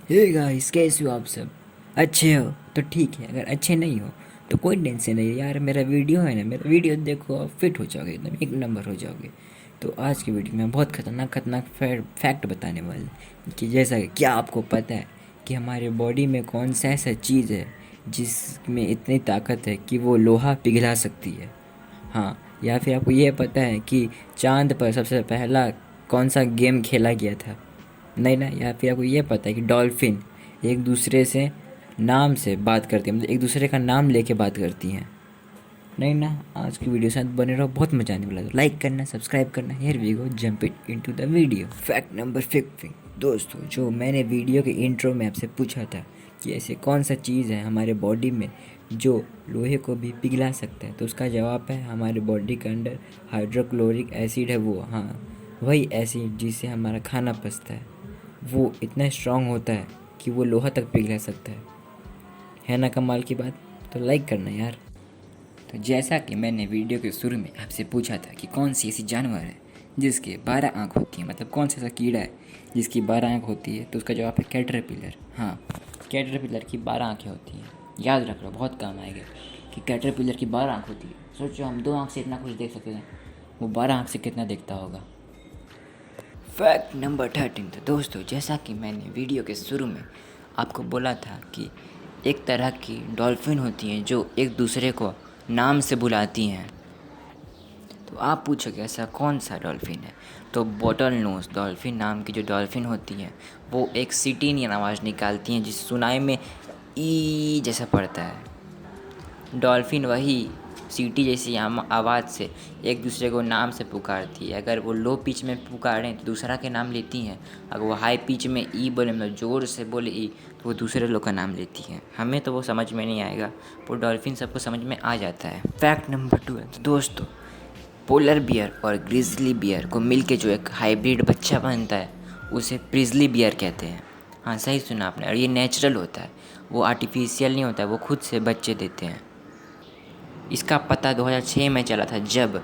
Hey guys, कैसे हो आप सब? अच्छे हो तो ठीक है, अगर अच्छे नहीं हो तो कोई टेंशन नहीं है यार। मेरा वीडियो है ना, मेरा वीडियो देखो, आप फिट हो जाओगे, एकदम एक नंबर हो जाओगे। तो आज की वीडियो में बहुत खतरनाक खतरनाक फैक्ट बताने वाले कि जैसा कि क्या आपको पता है कि हमारे बॉडी में कौन सा ऐसा चीज़ है जिसमें इतनी ताकत है कि वो लोहा पिघला सकती है। हाँ, या फिर आपको ये पता है कि चांद पर सबसे पहला कौन सा गेम खेला गया था? नहीं ना? या फिर आपको ये पता है कि डॉल्फिन एक दूसरे से नाम से बात करती है, मतलब एक दूसरे का नाम लेके बात करती हैं? नहीं ना? आज की वीडियो साथ बने रहो, बहुत मजा आने वाला है। तो लाइक करना, सब्सक्राइब करना। Here we go, jump it into the video. Fact number 50। दोस्तों, जो मैंने वीडियो के इंट्रो में आपसे पूछा था कि ऐसे कौन सा चीज़ है हमारे बॉडी में जो लोहे को भी पिघला सकता है, तो उसका जवाब है हमारे बॉडी के अंदर हाइड्रोक्लोरिक एसिड है। वो, हाँ, वही एसिड जिससे हमारा खाना पचता है। वो इतना स्ट्रांग होता है कि वो लोहा तक पिघला सकता है ना? कमाल की बात। तो लाइक करना यार। तो जैसा कि मैंने वीडियो के शुरू में आपसे पूछा था कि कौन सी ऐसी जानवर है जिसके 12 आँख होती हैं, मतलब कौन सा ऐसा कीड़ा है जिसकी 12 आँख होती है, तो उसका जवाब है कैटरपिलर। हाँ, कैटरपिलर की 12 आँखें होती हैं। याद रख लो, बहुत काम आएगा कि कैटरपिलर की 12 आँख होती है। सोचो, हम 2 आँख से इतना कुछ देख सकते हैं, वो 12 आँख से कितना देखता होगा। Fact number 13। तो दोस्तों, जैसा कि मैंने वीडियो के शुरू में आपको बोला था कि एक तरह की डॉल्फिन होती हैं जो एक दूसरे को नाम से बुलाती हैं। तो आप पूछोगे ऐसा कौन सा डॉल्फिन है? तो बॉटल नोज डॉल्फिन नाम की जो डॉल्फिन होती हैं वो एक सिटीनियन आवाज़ निकालती हैं, जिस सुनाई में ई जैसा पड़ता है। डॉल्फिन वही सीटी जैसी आवाज़ से एक दूसरे को नाम से पुकारती है। अगर वो लो पिच में पुकारें तो दूसरा के नाम लेती हैं। अगर वो हाई पिच में ई बोले, मतलब ज़ोर से बोले ई, तो वो दूसरे लोग का नाम लेती हैं। हमें तो वो समझ में नहीं आएगा, वो डॉल्फिन सबको समझ में आ जाता है। Fact number 12। दोस्तों, पोलर बियर और ग्रिजली बियर को मिलके जो एक हाइब्रिड बच्चा बनता है उसे प्रिजली बियर कहते हैं। हाँ, सही सुना आपने। और ये नेचुरल होता है, वो आर्टिफिशियल नहीं होता है, वो खुद से बच्चे देते हैं। इसका पता 2006 में चला था जब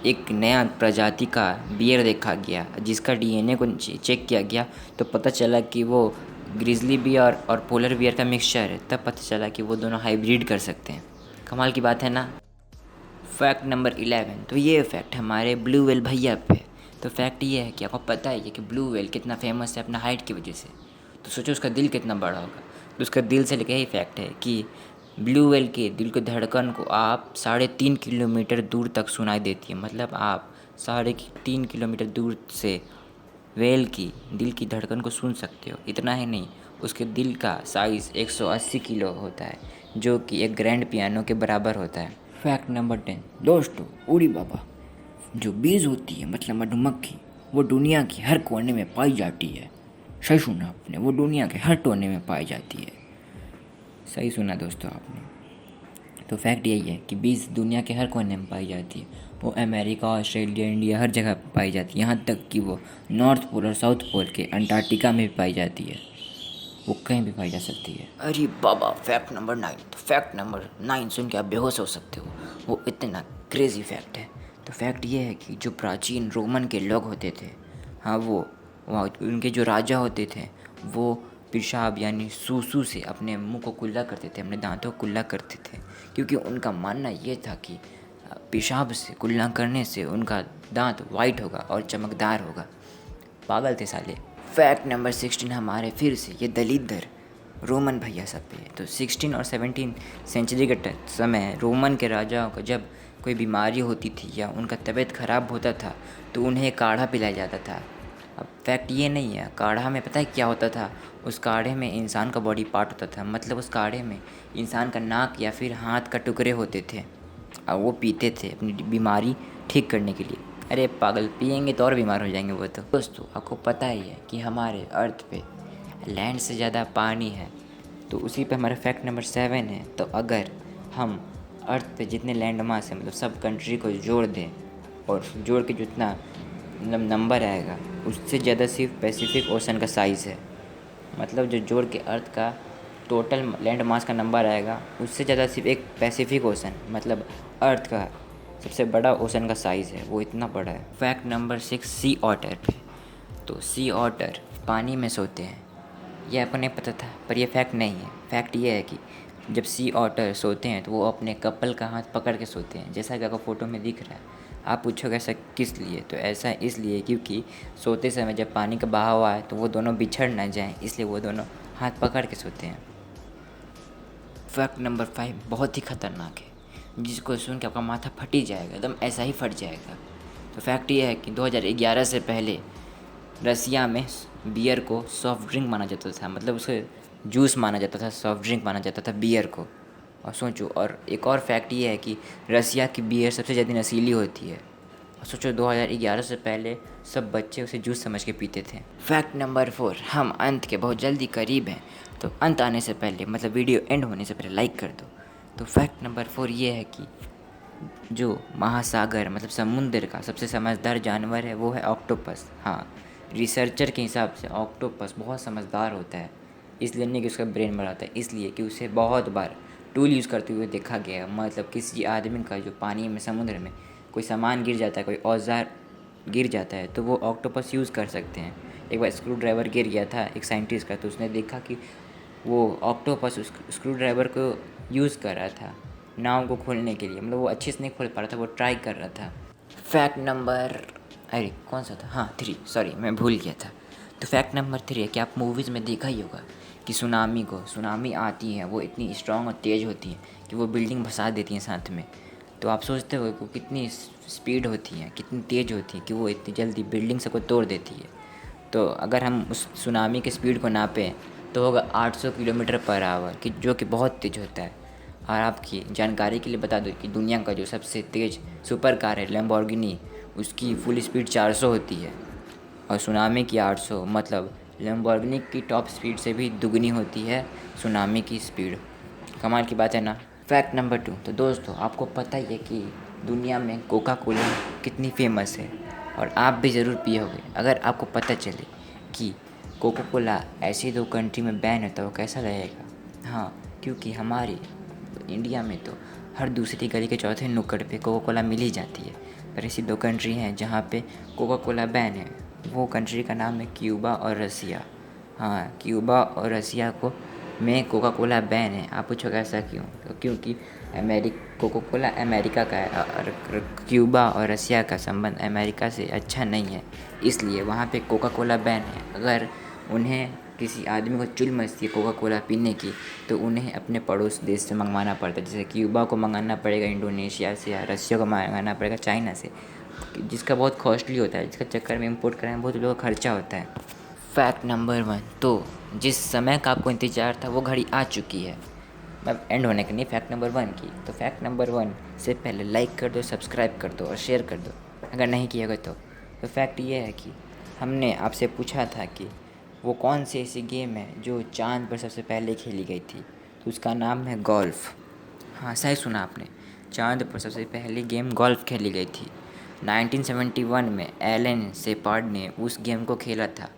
एक नया प्रजाति का बियर देखा गया जिसका डीएनए को चेक किया गया, तो पता चला कि वो ग्रिजली बियर और पोलर बियर का मिक्सचर है। तब पता चला कि वो दोनों हाइब्रिड कर सकते हैं। कमाल की बात है ना? Fact number 11। तो ये फैक्ट हमारे ब्लू व्हेल भैया पे। तो फैक्ट ये है कि आपको पता है कि ब्लू व्हेल कितना फेमस है अपना हाइट की वजह से। तो सोचो उसका दिल कितना बड़ा होगा। तो उसका दिल से लेके यही फैक्ट है कि ब्लू व्हेल के दिल की धड़कन को आप 3.5 किलोमीटर दूर तक सुनाई देती है। मतलब आप 3.5 किलोमीटर दूर से व्हेल की दिल की धड़कन को सुन सकते हो। इतना ही नहीं, उसके दिल का साइज़ 180 किलो होता है, जो कि एक ग्रैंड पियानो के बराबर होता है। Fact number 10। दोस्तों, उड़ी बाबा जो बीज होती है, मतलब मधुमक्खी, वो दुनिया के हर कोने में पाई जाती है। सही सुना आपने, वो दुनिया के हर कोने में पाई जाती है। सही सुना दोस्तों आपने। तो फैक्ट यही है कि बीज दुनिया के हर कोने में पाई जाती है। वो अमेरिका, ऑस्ट्रेलिया, इंडिया, हर जगह पाई जाती है। यहाँ तक कि वो नॉर्थ पोल और साउथ पोल के अंटार्कटिका में भी पाई जाती है। वो कहीं भी पाई जा सकती है। अरे बाबा, फैक्ट नंबर 9। तो फैक्ट नंबर 9 सुन के आप बेहोश हो सकते हो, वो इतना क्रेजी फैक्ट है। तो फैक्ट ये है कि जो प्राचीन रोमन के लोग होते थे, हाँ, वो वहाँ उनके जो राजा होते थे, वो पेशाब यानी सूसू से अपने मुंह को कुल्ला करते थे, अपने दांतों को कुल्ला करते थे, क्योंकि उनका मानना ये था कि पेशाब से कुल्ला करने से उनका दांत वाइट होगा और चमकदार होगा। पागल थे साले। फैक्ट नंबर 16 हमारे फिर से ये दलित रोमन भैया सब पे है। तो 16 और 17 सेंचुरी के समय रोमन के राजाओं को जब कोई बीमारी होती थी या उनका तबीयत ख़राब होता था तो उन्हें काढ़ा पिलाया जाता था। अब फैक्ट ये नहीं है, काढ़ा में पता है क्या होता था? उस काढ़े में इंसान का बॉडी पार्ट होता था, मतलब उस काढ़े में इंसान का नाक या फिर हाथ का टुकड़े होते थे और वो पीते थे अपनी बीमारी ठीक करने के लिए। अरे पागल, पियेंगे तो और बीमार हो जाएंगे वो तो। दोस्तों, आपको पता ही है कि हमारे अर्थ पे लैंड से ज़्यादा पानी है, तो उसी पे हमारा फैक्ट नंबर 7 है। तो अगर हम अर्थ पे जितने लैंड मास है, मतलब सब कंट्री को जोड़ दें और जोड़ के जितना मतलब नंबर आएगा, उससे ज़्यादा सिर्फ पैसिफिक ओशन का साइज़ है। मतलब जो जोड़ के अर्थ का टोटल लैंड मास का नंबर आएगा, उससे ज़्यादा सिर्फ एक पैसिफिक ओशन, मतलब अर्थ का सबसे बड़ा ओशन का साइज़ है, वो इतना बड़ा है। फैक्ट नंबर 6 सी ऑटर पे। तो सी ऑटर पानी में सोते हैं। ये आपको नहीं पता था, पर यह फैक्ट नहीं है। फैक्ट ये है कि जब सी ऑटर सोते हैं तो वो अपने कपल का हाथ पकड़ के सोते हैं, जैसा कि आपको फ़ोटो में दिख रहा है। आप पूछोगे ऐसा किस लिए, तो ऐसा इसलिए क्योंकि सोते समय जब पानी का बहाव आए तो वो दोनों बिछड़ ना जाएं, इसलिए वो दोनों हाथ पकड़ के सोते हैं। फैक्ट नंबर 5 बहुत ही ख़तरनाक है, जिसको सुन के आपका माथा फट ही जाएगा, एकदम ऐसा ही फट जाएगा। तो फैक्ट ये है कि 2011 से पहले रसिया में बियर को सॉफ्ट ड्रिंक माना जाता था, मतलब उसे जूस माना जाता था, सॉफ्ट ड्रिंक माना जाता था बियर को। और सोचो, और एक और फैक्ट ये है कि रसिया की बियर सबसे ज़्यादा नशीली होती है। और सोचो 2011 से पहले सब बच्चे उसे जूस समझ के पीते थे। फैक्ट नंबर 4, हम अंत के बहुत जल्दी करीब हैं, तो अंत आने से पहले, मतलब वीडियो एंड होने से पहले लाइक कर दो। तो फैक्ट नंबर 4 ये है कि जो महासागर मतलब समुद्र का सबसे समझदार जानवर है वो है ऑक्टोपस। हाँ, रिसर्चर के हिसाब से ऑक्टोपस बहुत समझदार होता है, इसलिए नहीं कि उसका ब्रेन बड़ा होता है, इसलिए कि उसे बहुत बार टूल यूज़ करते हुए देखा गया है। मतलब किसी आदमी का जो पानी में, समुद्र में कोई सामान गिर जाता है, कोई औजार गिर जाता है, तो वो ऑक्टोपस यूज़ कर सकते हैं। एक बार स्क्रू ड्राइवर गिर गया था एक साइंटिस्ट का, तो उसने देखा कि वो ऑक्टोपस उस स्क्रू ड्राइवर को यूज़ कर रहा था नाव को खोलने के लिए, मतलब वो अच्छे से नहीं खोल पा रहा था, वो ट्राई कर रहा था। फैक्ट नंबर, अरे कौन सा था, हाँ 3, सॉरी मैं भूल गया था। तो फैक्ट नंबर 3 है कि आप मूवीज़ में देखा ही होगा कि सुनामी आती है, वो इतनी स्ट्रांग और तेज़ होती है कि वो बिल्डिंग भसा देती हैं साथ में। तो आप सोचते हो कि कितनी स्पीड होती है, कितनी तेज़ होती है कि वो इतनी जल्दी बिल्डिंग सबको तोड़ देती है। तो अगर हम उस सुनामी की स्पीड को नापें तो होगा 800 किलोमीटर पर आवर, कि जो कि बहुत तेज़ होता है। और आपकी जानकारी के लिए बता दूं कि दुनिया का जो सबसे तेज़ सुपर कार है लैम्बोर्गिनी, उसकी फुल स्पीड 400 होती है और सुनामी की 800, मतलब लैम्बोर्गिनी की टॉप स्पीड से भी दुगनी होती है सुनामी की स्पीड। कमाल की बात है ना। फैक्ट नंबर 2, तो दोस्तों आपको पता ही है कि दुनिया में कोका कोला कितनी फेमस है, और आप भी ज़रूर पिए होगे। अगर आपको पता चले कि कोका कोला ऐसी 2 कंट्री में बैन है तो वो कैसा रहेगा। हाँ, क्योंकि हमारे इंडिया में तो हर दूसरी गली के चौथे नुक्कड़ पे कोका कोला मिल ही जाती है, पर ऐसी 2 कंट्री हैं जहाँ पे कोका कोला बैन है। वो कंट्री का नाम है क्यूबा और रसिया। हाँ, क्यूबा और रसिया को में कोका कोला बैन है। आप पूछोगे ऐसा क्यों, तो क्योंकि कोका कोला अमेरिका का है और क्यूबा और रसिया का संबंध अमेरिका से अच्छा नहीं है, इसलिए वहाँ पे कोका कोला बैन है। अगर उन्हें किसी आदमी को चुल मचती है कोका कोला पीने की, तो उन्हें अपने पड़ोस देश से मंगवाना पड़ता है। जैसे क्यूबा को मंगाना पड़ेगा इंडोनेशिया से, या रसिया को मंगाना पड़ेगा चाइना से, जिसका बहुत कॉस्टली होता है, जिसका चक्कर में इंपोर्ट करने में बहुत लोगों का खर्चा होता है। फैक्ट नंबर 1, तो जिस समय का आपको इंतज़ार था वो घड़ी आ चुकी है, अब एंड होने की नहीं, फैक्ट नंबर 1 की। तो फैक्ट नंबर 1 से पहले लाइक कर दो, सब्सक्राइब कर दो और शेयर कर दो अगर नहीं किया गया तो फैक्ट ये है कि हमने आपसे पूछा था कि वो कौन सी ऐसी गेम है जो चाँद पर सबसे पहले खेली गई थी, तो उसका नाम है गोल्फ़। हाँ, सही सुना आपने, चाँद पर सबसे पहली गेम गोल्फ़ खेली गई थी। 1971 में एलन शेपर्ड ने उस गेम को खेला था,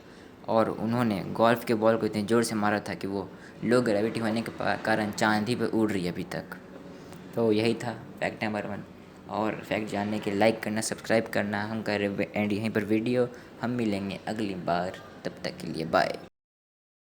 और उन्होंने गोल्फ़ के बॉल को इतने ज़ोर से मारा था कि वो लो ग्रेविटी होने के कारण चाँद ही पर उड़ रही है अभी तक। तो यही था फैक्ट नंबर 1। और फैक्ट जानने के लाइक करना, सब्सक्राइब करना। हम कर रहे एंड यहीं पर वीडियो। हम मिलेंगे अगली बार, तब तक के लिए बाय।